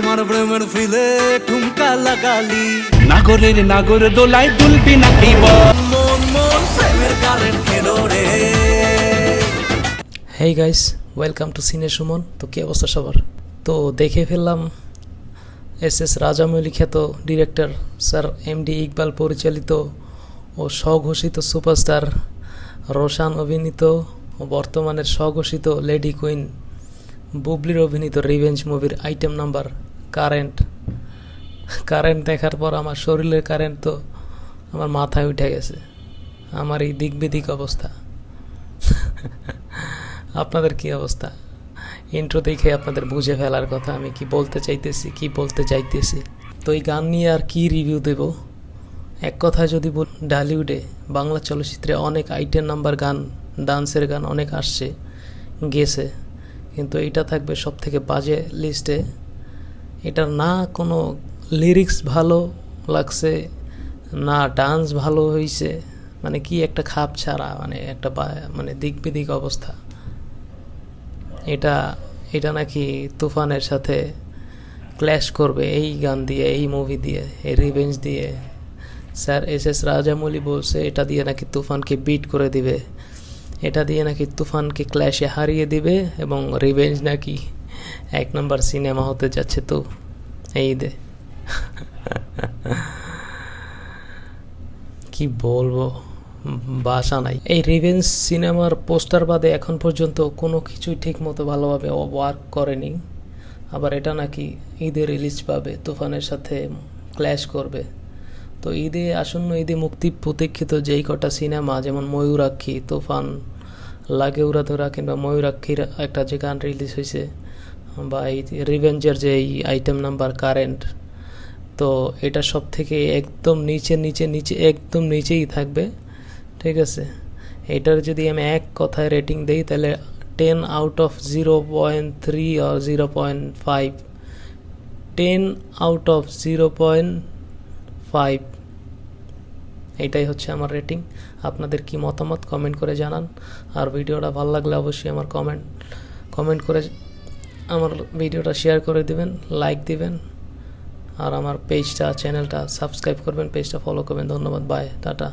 আমার প্রেমের ফিলে ঠুমকা লাগালি, নাগরের নাগর দোলায় দুলবি নাকি বল। মন মন প্রেমের কারেন্ট খেলো রে। হেই গাইস, ওয়েলকাম টু সিনে সুমন। তো কী অবস্থা সবার? তো দেখে ফেললাম এস রাজামৌলি খ্যাত ডিরেক্টর স্যার এমডি ইকবাল পরিচালিত ও স্বঘোষিত সুপারস্টার রোশান অভিনীত ও বর্তমানের স্বঘোষিত লেডি কুইন বুবলির অভিনীত রিভেঞ্জ মুভির আইটেম নাম্বার কারেন্ট দেখার পর আমার শরীরের কারেন্ট তো আমার মাথায় উঠে গেছে। আমার এই দিক বিদিক অবস্থা। আপনাদের কি অবস্থা? ইন্ট্রো দেখে আপনাদের বুঝে ফেলার কথা আমি কি বলতে চাইতেছি। তো এই গান নিয়ে আর কি রিভিউ দেব? এক কথায় যদি বল, ঢালিউডে বাংলা চলচ্চিত্রে অনেক আইটেম নাম্বার গান, ডান্সের গান অনেক আসছে গেছে, কিন্তু এটা থাকবে সব থেকে বাজে লিস্টে। এটার না কোনো লিরিক্স ভালো লাগছে, না ডান্স ভালো হয়েছে, মানে কি একটা খাপ ছাড়া, মানে একটা মানে দিক বিদিক অবস্থা। এটা নাকি তুফানের সাথে ক্ল্যাশ করবে এই গান দিয়ে, এই মুভি দিয়ে, এই রিভেঞ্জ দিয়ে। স্যার এস রাজামৌলি বলছে এটা দিয়ে নাকি তুফানকে বিট করে দিবে, এটা দিয়ে নাকি তুফানকে ক্ল্যাশে হারিয়ে দিবে, এবং রিভেঞ্জ নাকি 1 নম্বর সিনেমা হতে যাচ্ছে। তো এই ঈদে কি বলবো, বাসা নাই। এই রিভেঞ্জ সিনেমার পোস্টার বাদে এখন পর্যন্ত কোনো কিছুই ঠিক মতো ভালোভাবে ওয়ার্ক করেনি। আবার এটা নাকি ঈদে রিলিজ পাবে, তুফানের সাথে ক্ল্যাশ করবে। তো আসন্ন ঈদে মুক্তি প্রতীক্ষিত যেই কটা সিনেমা, যেমন ময়ূরাক্ষী, তুফান, লাগে উড়াধরা কিংবা ময়ূরাক্ষীর একটা যে গান রিলিজ হয়েছে, বা এই রিভেঞ্জের যে এই আইটেম নাম্বার কারেন্ট, তো এটা সব থেকে একদম নিচে একদম নিচেই থাকবে। ঠিক আছে, এটার যদি আমি এক কথায় রেটিং দিই তাহলে 10 আউট অফ 0.3 আর 0.5, 10 আউট অফ 0.5, এটাই হচ্ছে আমার রেটিং। আপনাদের কি মতামত কমেন্ট করে জানান। আর ভিডিওটা ভালো লাগলে অবশ্যই আমার কমেন্ট করে আমার ভিডিওটা শেয়ার করে দিবেন, লাইক দিবেন, আর আমার চ্যানেলটা সাবস্ক্রাইব করবেন, পেজটা ফলো করবেন। ধন্যবাদ, বাই, টাটা।